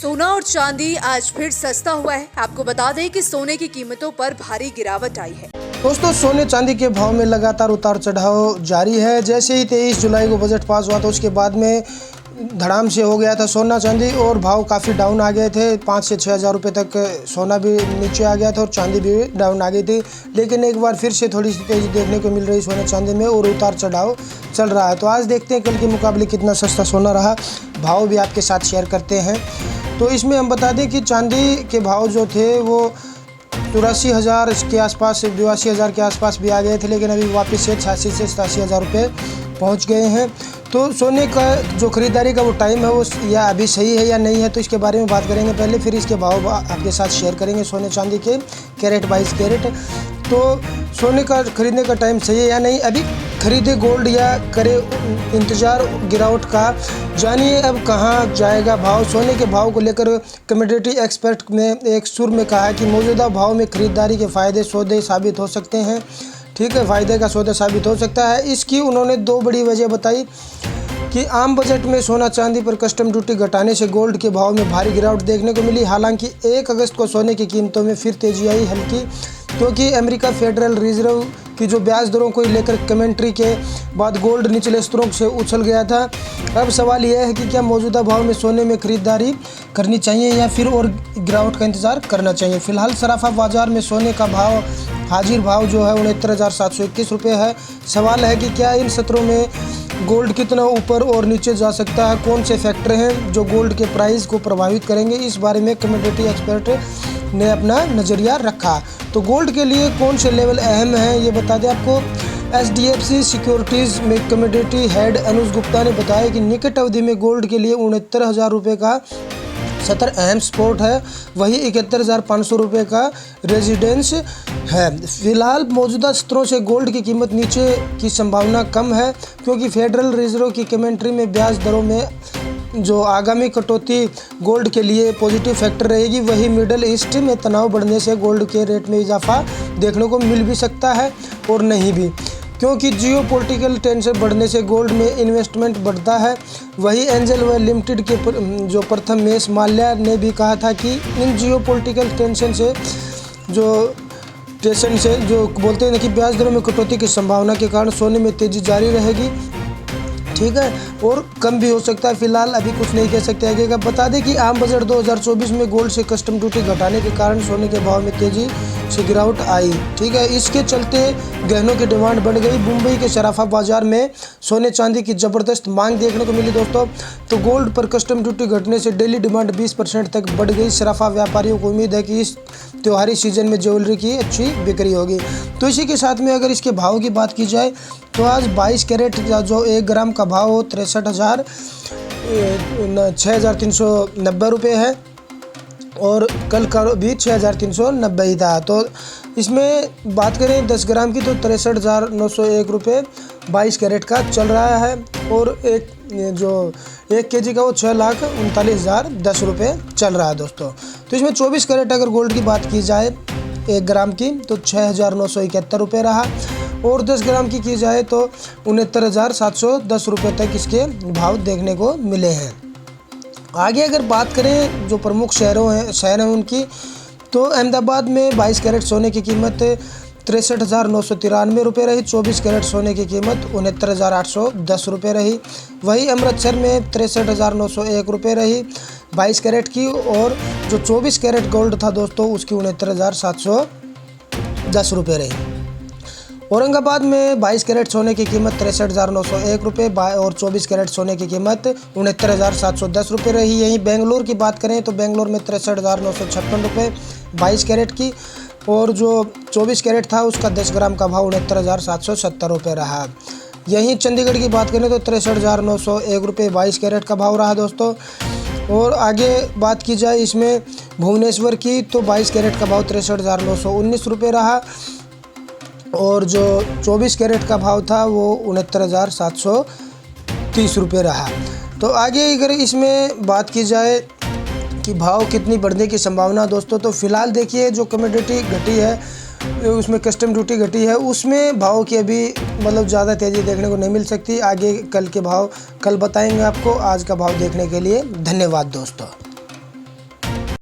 सोना और चांदी आज फिर सस्ता हुआ है। आपको बता दें कि सोने की कीमतों पर भारी गिरावट आई है। दोस्तों, सोने चांदी के भाव में लगातार उतार चढ़ाव जारी है। जैसे ही 23 जुलाई को बजट पास हुआ तो उसके बाद में धड़ाम से हो गया था सोना चांदी और भाव काफ़ी डाउन आ गए थे। 5 से 6 हज़ार रुपये तक सोना भी नीचे आ गया था और चांदी भी डाउन आ गई थी। लेकिन एक बार फिर से थोड़ी सी तेज़ी देखने को मिल रही सोने चांदी में और उतार चढ़ाव चल रहा है। तो आज देखते हैं कल के मुकाबले कितना सस्ता सोना रहा, भाव भी आपके साथ शेयर करते हैं। तो इसमें हम बता दें कि चांदी के भाव जो थे वो 83,000 के आसपास, 82,000 के आसपास भी आ गए थे, लेकिन अभी वापस से 86 से 87,000 रुपये पहुँच गए हैं। तो सोने का जो ख़रीदारी का वो टाइम है वो या अभी सही है या नहीं है, तो इसके बारे में बात करेंगे पहले, फिर इसके भाव आपके साथ शेयर करेंगे सोने चांदी के कैरेट 22 कैरेट। तो सोने का ख़रीदने का टाइम सही है या नहीं, अभी खरीदे गोल्ड या करे इंतज़ार गिरावट का, जानिए अब कहाँ जाएगा भाव। सोने के भाव को लेकर कमोडिटी एक्सपर्ट ने एक सुर में कहा कि मौजूदा भाव में खरीदारी के फ़ायदे सौदे साबित हो सकते हैं। ठीक है, फ़ायदे का सौदा साबित हो सकता है। इसकी उन्होंने 2 बड़ी वजह बताई कि आम बजट में सोना चांदी पर कस्टम ड्यूटी घटाने से गोल्ड के भाव में भारी गिरावट देखने को मिली। हालांकि 1 अगस्त को सोने की कीमतों में फिर तेजी आई हल्की, क्योंकि अमेरिका फेडरल रिजर्व की जो ब्याज दरों को लेकर कमेंट्री के बाद गोल्ड निचले स्तरों से उछल गया था। अब सवाल यह है कि क्या मौजूदा भाव में सोने में खरीदारी करनी चाहिए या फिर और गिरावट का इंतज़ार करना चाहिए। फिलहाल सराफा बाजार में सोने का भाव, हाजिर भाव जो है 69,721 रुपये है। सवाल है कि क्या इन सत्रों में गोल्ड कितना ऊपर और नीचे जा सकता है, कौन से फैक्टर हैं जो गोल्ड के प्राइस को प्रभावित करेंगे, इस बारे में कमोडिटी एक्सपर्ट ने अपना नज़रिया रखा। तो गोल्ड के लिए कौन से लेवल अहम हैं ये बता दें आपको। HDFC सिक्योरिटीज़ में कमोडिटी हेड अनुज गुप्ता ने बताया कि निकट अवधि में गोल्ड के लिए 69,000 रुपये का सतर अहम सपोर्ट है, वही 71,500 रुपये का रेजिडेंस है। फिलहाल मौजूदा स्तरों से गोल्ड की कीमत नीचे की संभावना कम है, क्योंकि फेडरल रिजर्व की कमेंट्री में ब्याज दरों में जो आगामी कटौती गोल्ड के लिए पॉजिटिव फैक्टर रहेगी। वही मिडल ईस्ट में तनाव बढ़ने से गोल्ड के रेट में इजाफा देखने को मिल भी सकता है और नहीं भी, क्योंकि जियोपॉलिटिकल टेंशन बढ़ने से गोल्ड में इन्वेस्टमेंट बढ़ता है। वही एंजल वे लिमिटेड के जो प्रथम मेश माल्या ने भी कहा था कि इन जियोपॉलिटिकल टेंशन से जो बोलते हैं कि ब्याज दरों में कटौती की संभावना के कारण सोने में तेज़ी जारी रहेगी। ठीक है, और कम भी हो सकता है। फिलहाल अभी कुछ नहीं कह सकते आगे। बता दें कि आम बजट 2024 में गोल्ड से कस्टम ड्यूटी घटाने के कारण सोने के भाव में तेजी से गिरावट आई। ठीक है, इसके चलते गहनों की डिमांड बढ़ गई। मुंबई के सराफा बाजार में सोने चांदी की ज़बरदस्त मांग देखने को मिली दोस्तों। तो गोल्ड पर कस्टम ड्यूटी घटने से डेली डिमांड 20% तक बढ़ गई। सराफा व्यापारियों को उम्मीद है कि इस त्योहारी सीजन में ज्वेलरी की अच्छी बिक्री होगी। तो इसी के साथ में अगर इसके भाव की बात की जाए तो आज 22 कैरेट जो 1 ग्राम का भाव हो 6,390 रुपये है और कल का भी 6,390 ही था। तो इसमें बात करें 10 ग्राम की तो 63,901 रुपये 22 कैरेट का चल रहा है और 1 केजी का वो 6,39,010 रुपये चल रहा है दोस्तों। तो इसमें 24 कैरेट अगर गोल्ड की बात की जाए 1 ग्राम की तो 6,971 रुपये रहा और 10 ग्राम की जाए तो 69,710 रुपये तक इसके भाव देखने को मिले हैं। आगे अगर बात करें जो प्रमुख शहर हैं उनकी, तो अहमदाबाद में 22 कैरेट सोने की कीमत 63,993 रुपये रही। 24 कैरेट सोने की कीमत 69,810 रुपये रही। वही अमृतसर में 63,901 रुपये रही 22 कैरेट की, और जो 24 कैरेट गोल्ड था दोस्तों उसकी 69,710 रुपये रही। औरंगाबाद में 22 कैरेट सोने की कीमत 63,901 रुपये और 24 कैरेट सोने की कीमत 69,710 रुपये रही। यहीं बेंगलोर की बात करें तो बेंगलोर में 63,956 रुपये 22 कैरेट की, और जो 24 कैरेट था उसका 10 ग्राम का भाव 69,770 रुपये रहा। यहीं चंडीगढ़ की बात करें तो 63,901 रुपये 22 कैरेट का भाव रहा दोस्तों। और आगे बात की जाए इसमें भुवनेश्वर की तो 22 कैरेट का भाव 63,919 रुपये रहा और जो 24 कैरेट का भाव था वो 69,730 रुपये रहा। तो आगे अगर इसमें बात की जाए कि भाव कितनी बढ़ने की संभावना दोस्तों, तो फिलहाल देखिए जो कमोडिटी घटी है उसमें कस्टम ड्यूटी घटी है, उसमें भाव की अभी ज़्यादा तेज़ी देखने को नहीं मिल सकती। आगे कल के भाव कल बताएंगे आपको। आज का भाव देखने के लिए धन्यवाद दोस्तों।